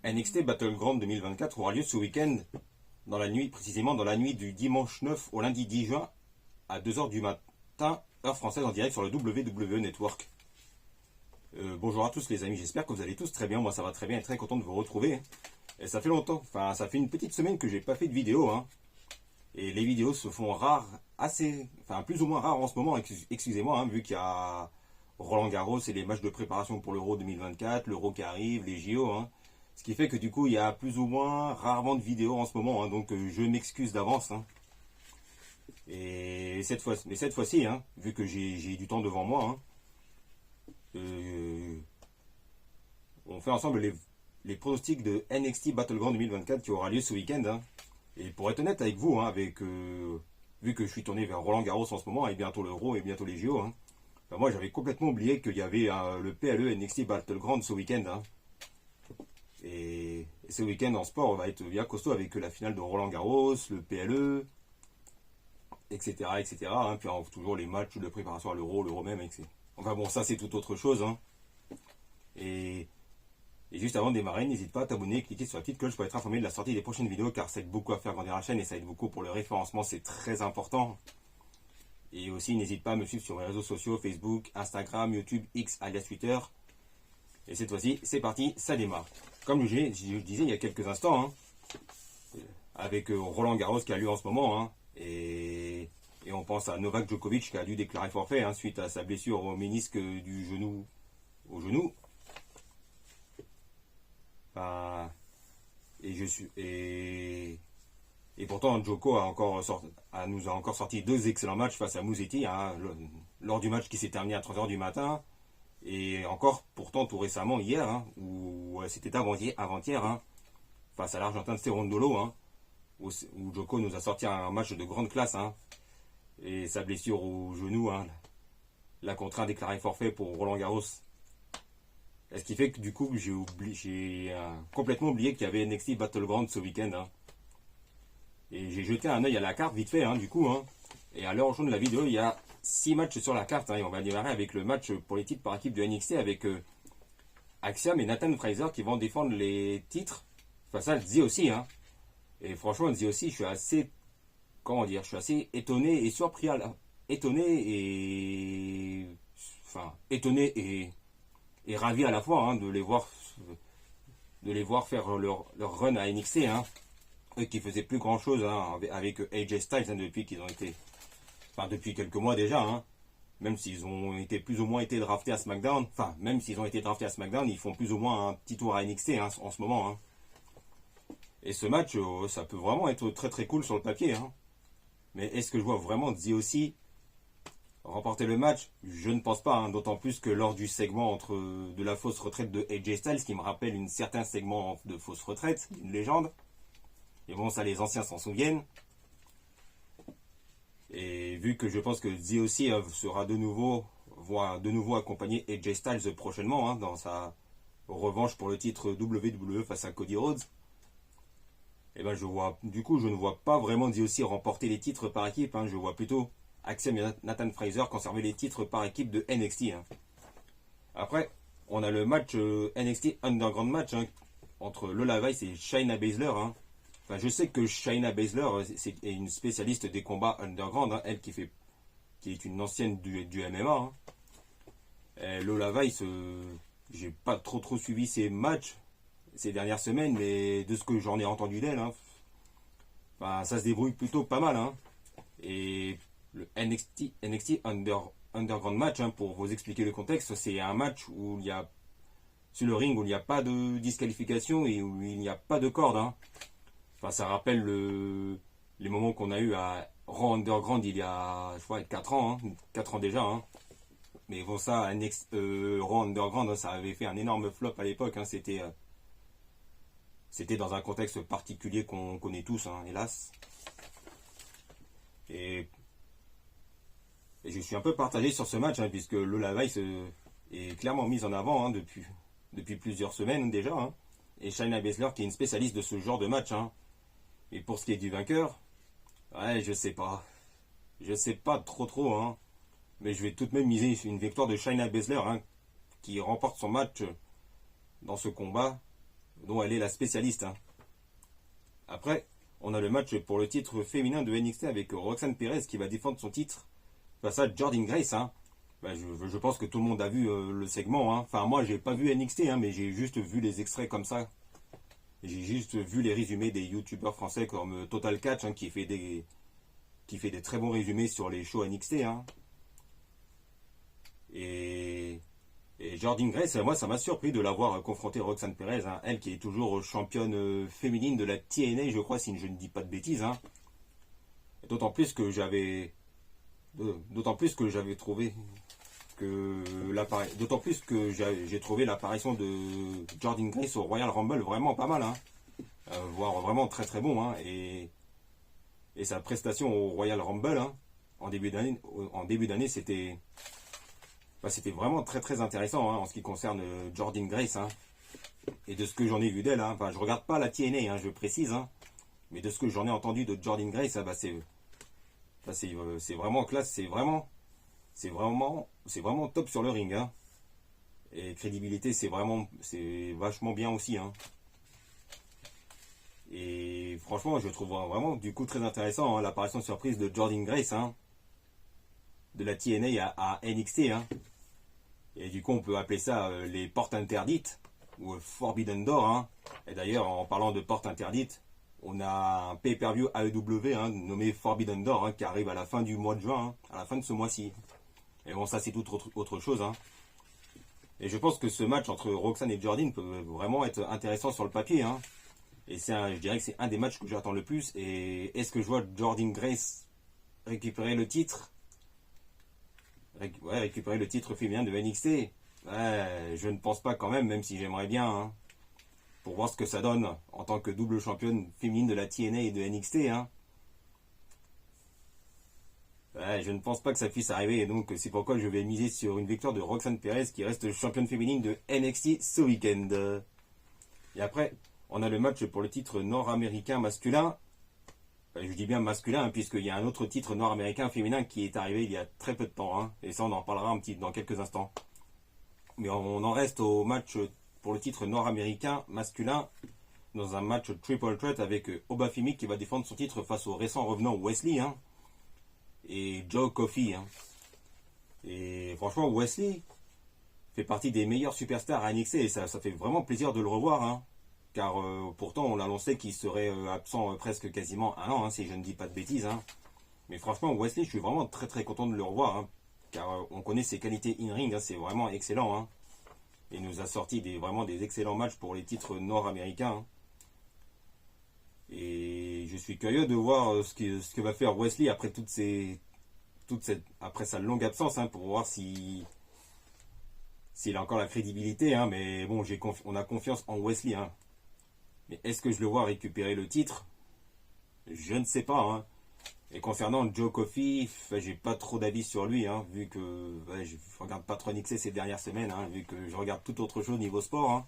NXT Battleground 2024 aura lieu ce week-end, dans la nuit, précisément dans la nuit du dimanche 9 au lundi 10 juin à 2 h du matin, heure française en direct sur le WWE Network. Bonjour à tous les amis, j'espère que vous allez tous très bien, moi ça va très bien et très content de vous retrouver. Et ça fait longtemps, enfin ça fait une petite semaine que j'ai pas fait de vidéo, hein. Et les vidéos se font rares, plus ou moins rares en ce moment, excusez-moi, hein, vu qu'il y a Roland Garros et les matchs de préparation pour l'Euro 2024, l'Euro qui arrive, les JO, hein. Ce qui fait que du coup il y a plus ou moins rarement de vidéos en ce moment, hein, donc je m'excuse d'avance, hein. Et cette fois-ci, hein, vu que j'ai du temps devant moi, hein, on fait ensemble les pronostics de NXT Battleground 2024 qui aura lieu ce week-end, hein. Et pour être honnête avec vous, hein, vu que je suis tourné vers Roland Garros en ce moment, et bientôt l'Euro et bientôt les JO, hein, ben moi j'avais complètement oublié qu'il y avait le PLE NXT Battleground ce week-end, hein. Et ce week-end en sport va être bien costaud avec la finale de Roland Garros, le PLE, etc. etc. hein. Puis toujours les matchs de préparation à l'Euro même, etc. Enfin bon, ça c'est tout autre chose, hein. Et juste avant de démarrer, n'hésite pas à t'abonner, cliquer sur la petite cloche pour être informé de la sortie des prochaines vidéos, car ça aide beaucoup à faire grandir la chaîne et ça aide beaucoup pour le référencement, c'est très important. Et aussi, n'hésite pas à me suivre sur mes réseaux sociaux, Facebook, Instagram, YouTube, X, alias Twitter. Et cette fois-ci, c'est parti, ça démarre. Comme je disais il y a quelques instants, hein, avec Roland Garros qui a lieu en ce moment, hein, et on pense à Novak Djokovic qui a dû déclarer forfait, hein, suite à sa blessure au ménisque du genou, au genou. Et pourtant, Djoko nous a encore sorti deux excellents matchs face à Musetti, hein, lors du match qui s'est terminé à 3 h du matin. Et encore, pourtant, tout récemment, hier, hein, ou c'était avant-hier, hein, face à l'Argentin de Cerundolo, hein, où Djoko nous a sorti un match de grande classe, hein, et sa blessure au genou, hein, l'a contraint à déclarer forfait pour Roland Garros. Ce qui fait que du coup, j'ai complètement oublié qu'il y avait NXT Battleground ce week-end, hein. Et j'ai jeté un œil à la carte vite fait, hein, du coup, hein. Et à l'heure où je tourne la vidéo, il y a 6 matchs sur la carte, hein, et on va démarrer avec le match pour les titres par équipe de NXT avec Axiom et Nathan Fraser qui vont défendre les titres face à Zio aussi, hein. Et franchement, Zio aussi, je suis assez, comment dire, je suis assez étonné et surpris, étonné et ravi à la fois, hein, de les voir faire leur run à NXT, hein. Eux qui faisaient plus grand chose, hein, avec AJ Styles, hein, depuis quelques mois déjà, hein. Même s'ils ont été plus ou moins été draftés à SmackDown, ils font plus ou moins un petit tour à NXT, hein, en ce moment, hein. Et ce match, ça peut vraiment être très très cool sur le papier, hein. Mais est-ce que je vois vraiment aussi remporter le match? Je ne pense pas, hein, d'autant plus que lors du segment de la fausse retraite de AJ Styles, qui me rappelle un certain segment de fausse retraite, une légende. Et bon, ça les anciens s'en souviennent. Et vu que je pense que Zio aussi va de nouveau accompagner AJ Styles prochainement, hein, dans sa revanche pour le titre WWE face à Cody Rhodes, et ben je ne vois pas vraiment Zio aussi remporter les titres par équipe, hein. Je vois plutôt Axiom et Nathan Fraser conserver les titres par équipe de NXT, hein. Après, on a le match NXT Underground match, hein, entre Lola Vice et Shayna Baszler, hein. Enfin, je sais que Shayna Baszler est une spécialiste des combats underground, hein, elle qui est une ancienne du MMA, hein. Lola Vice, j'ai pas trop suivi ses matchs ces dernières semaines, mais de ce que j'en ai entendu d'elle, hein, enfin, ça se débrouille plutôt pas mal, hein. Et le NXT Underground match, hein, pour vous expliquer le contexte, c'est un match où il y a sur le ring où il n'y a pas de disqualification et où il n'y a pas de corde, hein. Enfin, ça rappelle les moments qu'on a eu à Raw Underground il y a, je crois, 4 ans, hein, 4 ans déjà, hein. Mais bon, ça, Raw Underground, hein, ça avait fait un énorme flop à l'époque, hein. C'était dans un contexte particulier qu'on connaît tous, hein, hélas. Et je suis un peu partagé sur ce match, hein, puisque Lola Vice est clairement mise en avant, hein, depuis plusieurs semaines déjà, hein. Et Shayna Baszler qui est une spécialiste de ce genre de match, hein. Et pour ce qui est du vainqueur, ouais, je sais pas. Je sais pas trop, hein. Mais je vais tout de même miser sur une victoire de Shayna Baszler, hein, qui remporte son match dans ce combat dont elle est la spécialiste. Hein. Après, on a le match pour le titre féminin de NXT avec Roxanne Perez qui va défendre son titre face à Jordynne Grace. Hein. Ben, je pense que tout le monde a vu le segment. Hein. Enfin, moi, j'ai pas vu NXT, hein, mais j'ai juste vu les extraits comme ça. J'ai juste vu les résumés des youtubeurs français comme Total Catch, hein, qui fait des très bons résumés sur les shows NXT. Hein. Et Jordynne Grace, moi, ça m'a surpris de l'avoir confrontée Roxanne Perez, hein, elle qui est toujours championne féminine de la TNA, je crois, si je ne dis pas de bêtises. Hein. D'autant plus que j'avais trouvé j'ai trouvé l'apparition de Jordynne Grace au Royal Rumble vraiment pas mal, hein. Voire vraiment très très bon, hein. Et sa prestation au Royal Rumble, hein, en début d'année, c'était vraiment très très intéressant, hein, en ce qui concerne Jordynne Grace, hein. Et de ce que j'en ai vu d'elle, hein, enfin je regarde pas la TNA, hein, je précise, hein, mais de ce que j'en ai entendu de Jordynne Grace, bah, c'est vraiment classe, c'est vraiment top sur le ring, hein. Et crédibilité, c'est vachement bien aussi, hein. Et franchement, je trouve vraiment du coup très intéressant, hein, l'apparition surprise de Jordynne Grace, hein, de la TNA à NXT, hein. Et du coup, on peut appeler ça les portes interdites ou Forbidden Door, hein. Et d'ailleurs, en parlant de portes interdites, on a un pay-per-view AEW, hein, nommé Forbidden Door, hein, qui arrive à la fin du mois de juin, hein, à la fin de ce mois-ci. Et bon, ça c'est toute autre chose, hein. Et je pense que ce match entre Roxanne et Jordynne peut vraiment être intéressant sur le papier, hein. Et je dirais que c'est un des matchs que j'attends le plus. Et est-ce que je vois Jordynne Grace récupérer le titre récupérer le titre féminin de NXT? Ouais, je ne pense pas quand même si j'aimerais bien, hein, pour voir ce que ça donne en tant que double championne féminine de la TNA et de NXT, hein. Ouais, je ne pense pas que ça puisse arriver, et donc c'est pourquoi je vais miser sur une victoire de Roxanne Perez qui reste championne féminine de NXT ce week-end. Et après, on a le match pour le titre nord-américain masculin. Je dis bien masculin, hein, puisqu'il y a un autre titre nord-américain féminin qui est arrivé il y a très peu de temps, hein, et ça on en parlera dans quelques instants. Mais on en reste au match pour le titre nord-américain masculin, dans un match triple threat avec Obafemi qui va défendre son titre face au récent revenant Wesley, hein, et Joe Coffey, hein. Et franchement, Wesley fait partie des meilleurs superstars à NXT et ça fait vraiment plaisir de le revoir, hein, car pourtant on l'annonçait qu'il serait absent presque quasiment un an, hein, si je ne dis pas de bêtises, hein. Mais franchement, Wesley, je suis vraiment très très content de le revoir, hein, car on connaît ses qualités in-ring, hein, c'est vraiment excellent, hein. Il nous a sorti vraiment des excellents matchs pour les titres nord-américains, hein. Et je suis curieux de voir ce que va faire Wesley après après sa longue absence, hein, pour voir s'il a encore la crédibilité, hein. Mais bon, on a confiance en Wesley, hein. Mais est-ce que je le vois récupérer le titre? Je ne sais pas, hein. Et concernant Joe Coffey, j'ai pas trop d'avis sur lui, hein, vu que je regarde pas trop NXT ces dernières semaines, hein, vu que je regarde tout autre chose niveau sport, hein.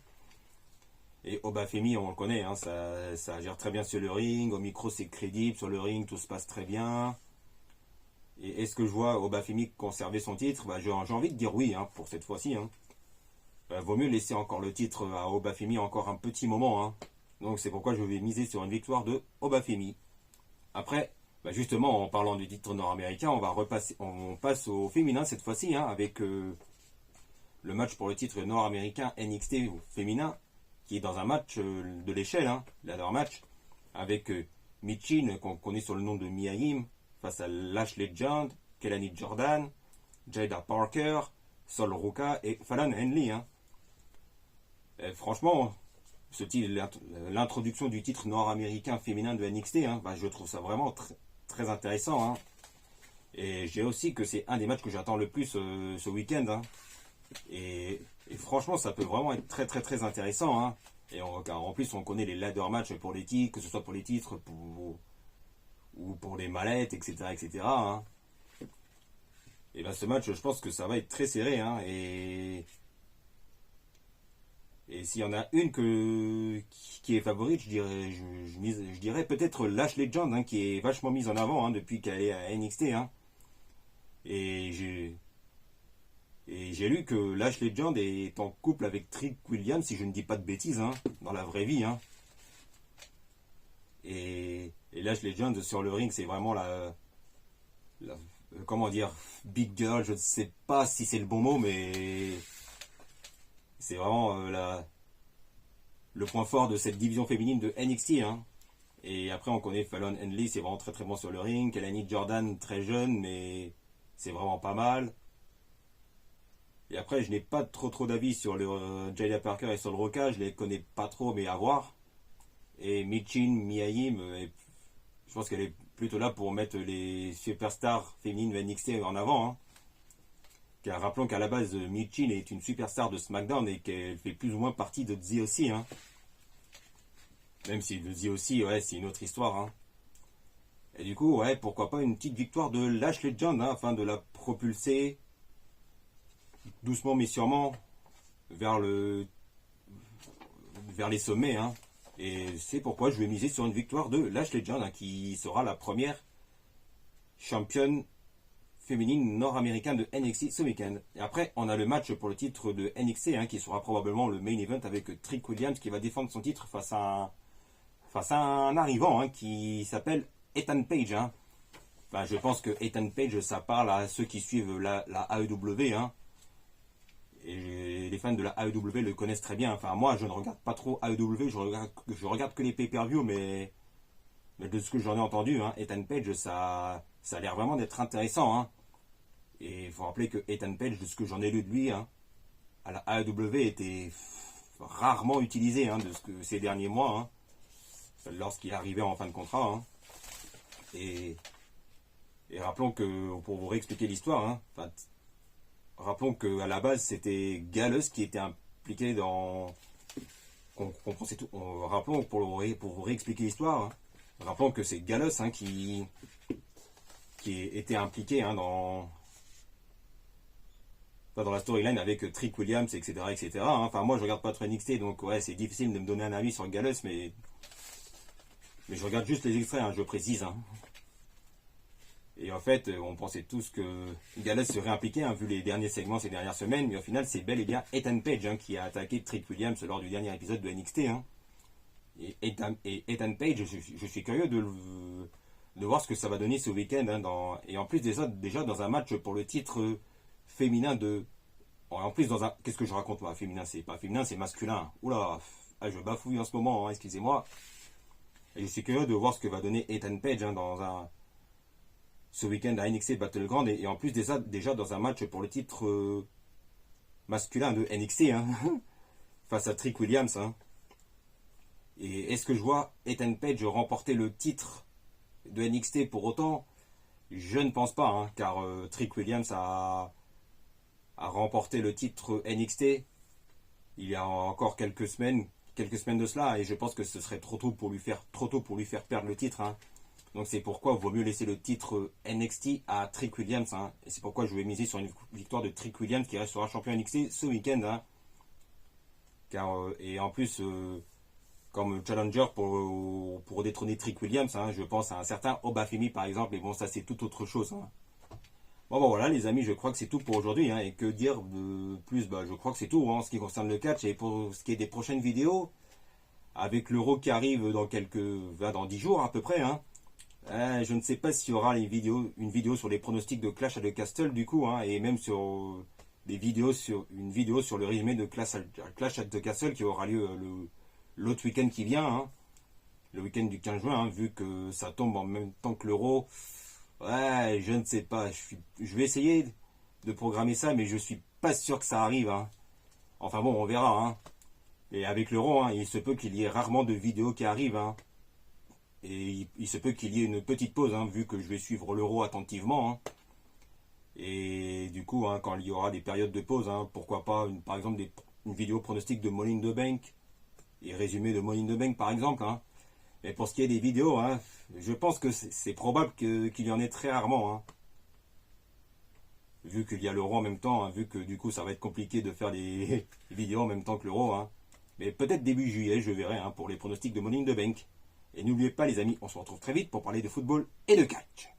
Et Obafemi, on le connaît, hein, ça gère très bien sur le ring, au micro c'est crédible, sur le ring tout se passe très bien. Et est-ce que je vois Obafemi conserver son titre? J'ai envie de dire oui, hein, pour cette fois-ci, hein. Vaut mieux laisser encore le titre à Obafemi encore un petit moment, hein. Donc c'est pourquoi je vais miser sur une victoire de Obafemi. Après, justement, en parlant du titre nord-américain, on passe au féminin cette fois-ci, hein, avec le match pour le titre nord-américain NXT féminin, qui est dans un match de l'échelle, hein, ladder match, avec Michin, qu'on connaît sur le nom de Mia Yim, face à Lash Legend, Kelani Jordan, Jada Parker, Sol Ruka et Fallon Henley, hein. Franchement, l'introduction du titre nord-américain féminin de NXT, hein, je trouve ça vraiment très intéressant, hein. Et j'ai aussi que c'est un des matchs que j'attends le plus ce week-end, hein. Et franchement, ça peut vraiment être très très très intéressant, hein. Et en plus, on connaît les ladder matchs pour les titres, que ce soit pour les titres ou pour les mallettes, etc. etc. hein. Et ce match, je pense que ça va être très serré, hein. Et s'il y en a une qui est favorite, je dirais peut-être Lash Legend, hein, qui est vachement mise en avant, hein, depuis qu'elle est à NXT, hein. Et Et j'ai lu que Lash Legend est en couple avec Trick Williams, si je ne dis pas de bêtises, hein, dans la vraie vie. Hein. Et Lash Legend sur le ring, c'est vraiment comment dire, big girl, je ne sais pas si c'est le bon mot, mais c'est vraiment le point fort de cette division féminine de NXT. Hein. Et après, on connaît Fallon Henley, c'est vraiment très très bon sur le ring. Kelani Jordan, très jeune, mais c'est vraiment pas mal. Et après, je n'ai pas trop d'avis sur le Jayla Parker et sur le Roca, je les connais pas trop, mais à voir. Et Michin Miaim, je pense qu'elle est plutôt là pour mettre les superstars féminines de NXT en avant. Hein. Car rappelons qu'à la base, Michin est une superstar de SmackDown et qu'elle fait plus ou moins partie de The aussi. Hein. Même si le The aussi, ouais, c'est une autre histoire. Hein. Et du coup, ouais, pourquoi pas une petite victoire de Lash Legend, hein, afin de la propulser doucement mais sûrement vers les sommets. Hein. Et c'est pourquoi je vais miser sur une victoire de Lash Legend, hein, qui sera la première championne féminine nord-américaine de NXT ce week-end. Et après, on a le match pour le titre de NXT, hein, qui sera probablement le main event avec Trick Williams qui va défendre son titre face à un arrivant, hein, qui s'appelle Ethan Page. Hein. Enfin, je pense que Ethan Page, ça parle à ceux qui suivent la AEW. Hein. Et les fans de la AEW le connaissent très bien. Enfin, moi, je ne regarde pas trop AEW, je regarde que les pay-per-view, mais de ce que j'en ai entendu, hein, Ethan Page, ça a l'air vraiment d'être intéressant. Hein. Et il faut rappeler que Ethan Page, de ce que j'en ai lu de lui, hein, à la AEW, était rarement utilisé, hein, ces derniers mois, hein, lorsqu'il arrivait en fin de contrat. Hein. Et rappelons que, pour vous réexpliquer l'histoire, hein, rappelons qu'à la base, c'était Gallus qui était impliqué dans... rappelons, pour vous réexpliquer l'histoire, hein, rappelons que c'est Gallus, hein, qui était impliqué, hein, dans la storyline avec Trick Williams, etc. etc. Hein. Enfin, moi, je regarde pas trop NXT, donc ouais, c'est difficile de me donner un avis sur Gallus, mais je regarde juste les extraits, hein, je précise. Hein. Et en fait, on pensait tous que Gallus serait impliqué, hein, vu les derniers segments ces dernières semaines, mais au final, c'est bel et bien Ethan Page, hein, qui a attaqué Trick Williams lors du dernier épisode de NXT. Hein. Et Ethan Page, je suis curieux de voir ce que ça va donner ce week-end. Hein, et en plus, déjà dans un match pour le titre féminin de... En plus, qu'est-ce que je raconte, moi? Féminin, c'est pas féminin, c'est masculin. Oula, je bafouille en ce moment, hein, excusez-moi. Et je suis curieux de voir ce que va donner Ethan Page, hein, ce week-end à NXT Battleground, et en plus déjà dans un match pour le titre masculin de NXT, hein, face à Trick Williams. Hein. Et est-ce que je vois Ethan Page remporter le titre de NXT pour autant? Je ne pense pas, hein, car Trick Williams a remporté le titre NXT il y a encore quelques semaines de cela, et je pense que ce serait trop tôt pour lui faire perdre le titre. Hein. Donc c'est pourquoi il vaut mieux laisser le titre NXT à Trick Williams. Hein. Et c'est pourquoi je vais miser sur une victoire de Trick Williams qui restera champion NXT ce week-end. Hein. Et en plus, comme challenger pour détrôner Trick Williams, hein, je pense à un certain Obafemi par exemple. Mais bon, ça c'est tout autre chose. Hein. Bon, voilà les amis, je crois que c'est tout pour aujourd'hui. Hein. Et que dire de plus? Je crois que c'est tout, hein, en ce qui concerne le catch. Et pour ce qui est des prochaines vidéos, avec l'Euro qui arrive dans 10 jours à peu près, hein. Je ne sais pas s'il y aura une vidéo sur les pronostics de Clash at the Castle du coup, hein, et même sur une vidéo sur le résumé de Clash at the Castle qui aura lieu l'autre week-end qui vient, hein, le week-end du 15 juin, hein, vu que ça tombe en même temps que l'Euro. Ouais, je ne sais pas, je vais essayer de programmer ça, mais je suis pas sûr que ça arrive. Hein. Enfin bon, on verra. Hein. Et avec l'Euro, hein, il se peut qu'il y ait rarement de vidéos qui arrivent. Hein. Et il se peut qu'il y ait une petite pause, hein, vu que je vais suivre l'Euro attentivement. Hein. Et du coup, hein, quand il y aura des périodes de pause, hein, pourquoi pas, par exemple, une vidéo pronostic de Money in the Bank et résumé de Money in the Bank, par exemple. Hein. Mais pour ce qui est des vidéos, hein, je pense que c'est probable qu'il y en ait très rarement. Hein. Vu qu'il y a l'Euro en même temps, hein, vu que du coup, ça va être compliqué de faire des vidéos en même temps que l'Euro. Hein. Mais peut-être début juillet, je verrai, hein, pour les pronostics de Money in the Bank. Et n'oubliez pas les amis, on se retrouve très vite pour parler de football et de catch.